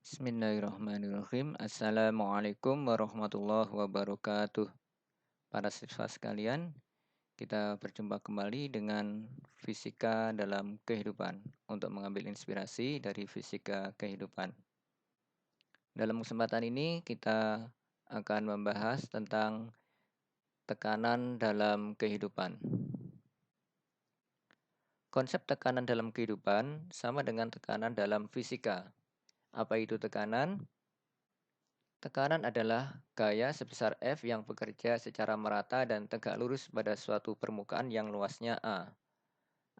Bismillahirrahmanirrahim. Assalamualaikum warahmatullahi wabarakatuh. Para siswa sekalian, kita berjumpa kembali dengan fisika dalam kehidupan untuk mengambil inspirasi dari fisika kehidupan. Dalam kesempatan ini kita akan membahas tentang tekanan dalam kehidupan. Konsep tekanan dalam kehidupan sama dengan tekanan dalam fisika. Apa itu tekanan? Tekanan adalah gaya sebesar F yang bekerja secara merata dan tegak lurus pada suatu permukaan yang luasnya A.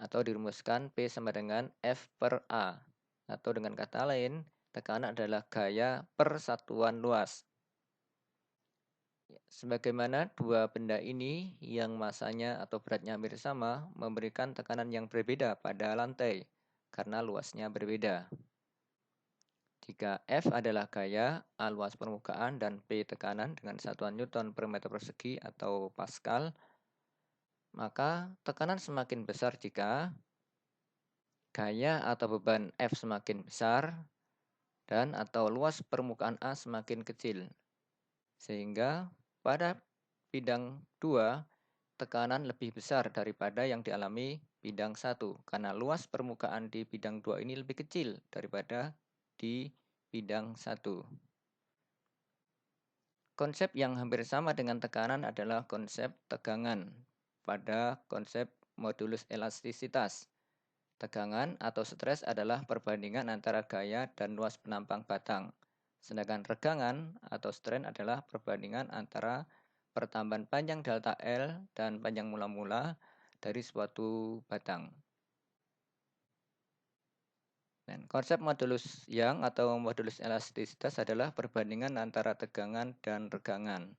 Atau dirumuskan P sama dengan F per A. Atau dengan kata lain, tekanan adalah gaya per satuan luas. Sebagaimana dua benda ini yang masanya atau beratnya hampir sama, memberikan tekanan yang berbeda pada lantai, karena luasnya berbeda. Jika F adalah gaya, A luas permukaan, dan P tekanan dengan satuan Newton per meter persegi atau Pascal, maka tekanan semakin besar jika gaya atau beban F semakin besar dan atau luas permukaan A semakin kecil. Sehingga pada bidang 2, tekanan lebih besar daripada yang dialami bidang 1, karena luas permukaan di bidang 2 ini lebih kecil daripada di bidang 1. Konsep yang hampir sama dengan tekanan adalah konsep tegangan pada konsep modulus elastisitas. Tegangan atau stres adalah perbandingan antara gaya dan luas penampang batang. Sedangkan regangan atau strain adalah perbandingan antara pertambahan panjang delta L dan panjang mula-mula dari suatu batang. Dan konsep modulus Young atau modulus elastisitas adalah perbandingan antara tegangan dan regangan.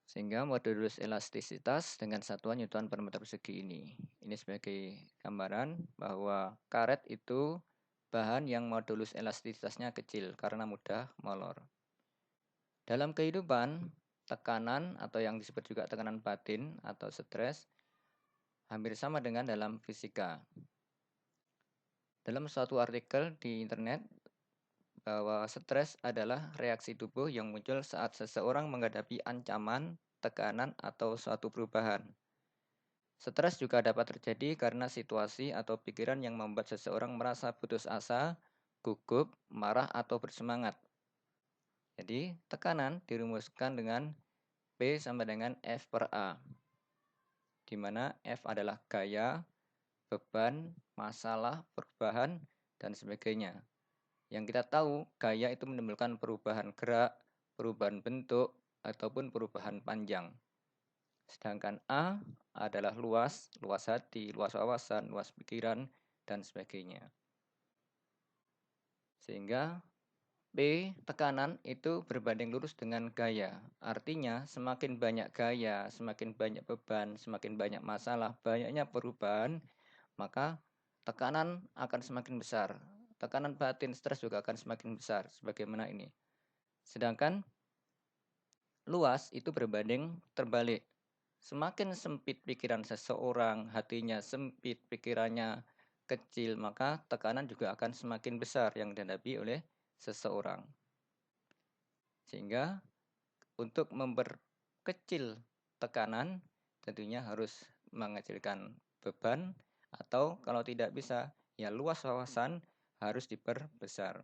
Sehingga modulus elastisitas dengan satuan Newton per meter persegi ini. Ini sebagai gambaran bahwa karet itu bahan yang modulus elastisitasnya kecil karena mudah molor. Dalam kehidupan, tekanan atau yang disebut juga tekanan batin atau stres hampir sama dengan dalam fisika. Dalam suatu artikel di internet bahwa stres adalah reaksi tubuh yang muncul saat seseorang menghadapi ancaman, tekanan, atau suatu perubahan. Stres juga dapat terjadi karena situasi atau pikiran yang membuat seseorang merasa putus asa, gugup, marah, atau bersemangat. Jadi, tekanan dirumuskan dengan P sama dengan F per A, di mana F adalah gaya, beban, masalah, perubahan, dan sebagainya. Yang kita tahu, gaya itu menimbulkan perubahan gerak, perubahan bentuk, ataupun perubahan panjang. Sedangkan A adalah luas, luas hati, luas wawasan, luas pikiran, dan sebagainya. Sehingga P, tekanan itu berbanding lurus dengan gaya. Artinya, semakin banyak gaya, semakin banyak beban, semakin banyak masalah, banyaknya perubahan, maka tekanan akan semakin besar. Tekanan batin stres juga akan semakin besar, sebagaimana ini. Sedangkan luas itu berbanding terbalik. Semakin sempit pikiran seseorang, hatinya sempit, pikirannya kecil, maka tekanan juga akan semakin besar yang dihadapi oleh seseorang. Sehingga untuk memperkecil tekanan, tentunya harus mengecilkan beban, atau kalau tidak bisa, ya luas wawasan harus diperbesar.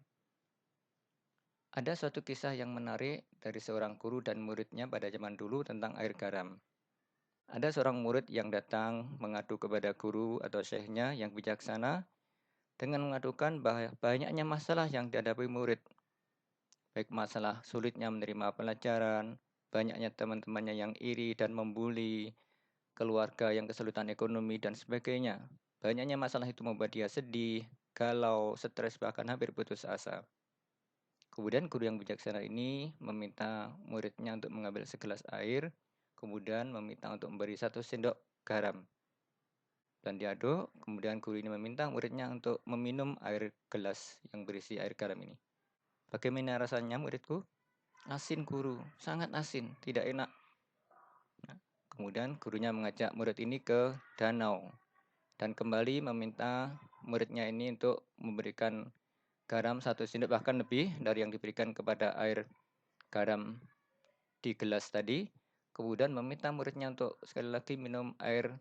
Ada suatu kisah yang menarik dari seorang guru dan muridnya pada zaman dulu tentang air garam. Ada seorang murid yang datang mengadu kepada guru atau syekhnya yang bijaksana dengan mengadukan banyaknya masalah yang dihadapi murid. Baik masalah sulitnya menerima pelajaran, banyaknya teman-temannya yang iri dan membuli, keluarga yang kesulitan ekonomi, dan sebagainya. Banyaknya masalah itu membuat dia sedih, galau, stres, bahkan hampir putus asa. Kemudian guru yang bijaksana ini meminta muridnya untuk mengambil segelas air, kemudian meminta untuk memberi 1 sendok garam. Dan diaduk, kemudian guru ini meminta muridnya untuk meminum air gelas yang berisi air garam ini. Bagaimana rasanya muridku? Asin guru, sangat asin, tidak enak. Nah, kemudian gurunya mengajak murid ini ke danau dan kembali meminta muridnya ini untuk memberikan garam 1 sendok bahkan lebih dari yang diberikan kepada air garam di gelas tadi. Kemudian meminta muridnya untuk sekali lagi minum air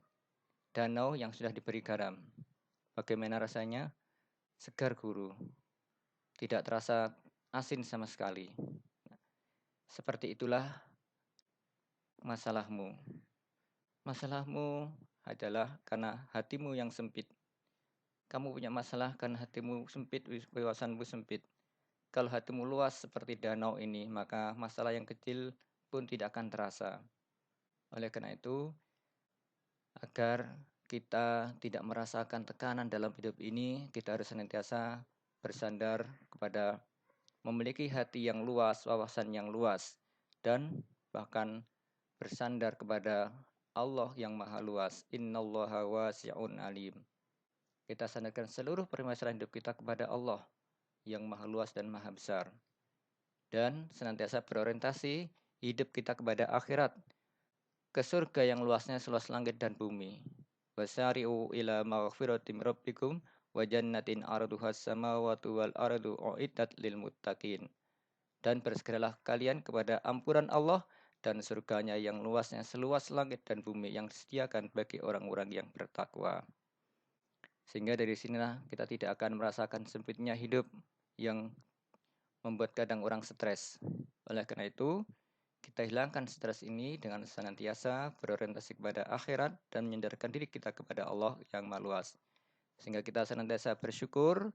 danau yang sudah diberi garam. Bagaimana rasanya? Segar guru. Tidak terasa asin sama sekali. Seperti itulah masalahmu. Masalahmu adalah karena hatimu yang sempit. Kamu punya masalah karena hatimu sempit, wawasanmu sempit. Kalau hatimu luas seperti danau ini, maka masalah yang kecil pun tidak akan terasa. Oleh karena itu, agar kita tidak merasakan tekanan dalam hidup ini, kita harus senantiasa bersandar kepada memiliki hati yang luas, wawasan yang luas, dan bahkan bersandar kepada Allah yang maha luas. Innallaha wasi'un alim. Kita sandarkan seluruh permasalahan hidup kita kepada Allah yang maha luas dan maha besar. Dan senantiasa berorientasi hidup kita kepada akhirat, ke surga yang luasnya seluas langit dan bumi. Wasari'u ila maghfiratim rabbikum wa jannatin arduhas samawati wal ardu uiddat lil muttaqin. Dan bersegeralah kalian kepada ampunan Allah dan surganya yang luasnya seluas langit dan bumi yang disediakan bagi orang-orang yang bertakwa. Sehingga dari sinilah kita tidak akan merasakan sempitnya hidup yang membuat kadang orang stres. Oleh karena itu, kita hilangkan stres ini dengan senantiasa berorientasi kepada akhirat dan menyandarkan diri kita kepada Allah yang Maha Luas. Sehingga kita senantiasa bersyukur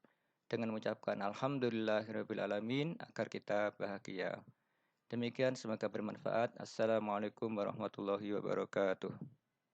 dengan mengucapkan Alhamdulillahirrabbilalamin agar kita bahagia. Demikian, semoga bermanfaat. Assalamualaikum warahmatullahi wabarakatuh.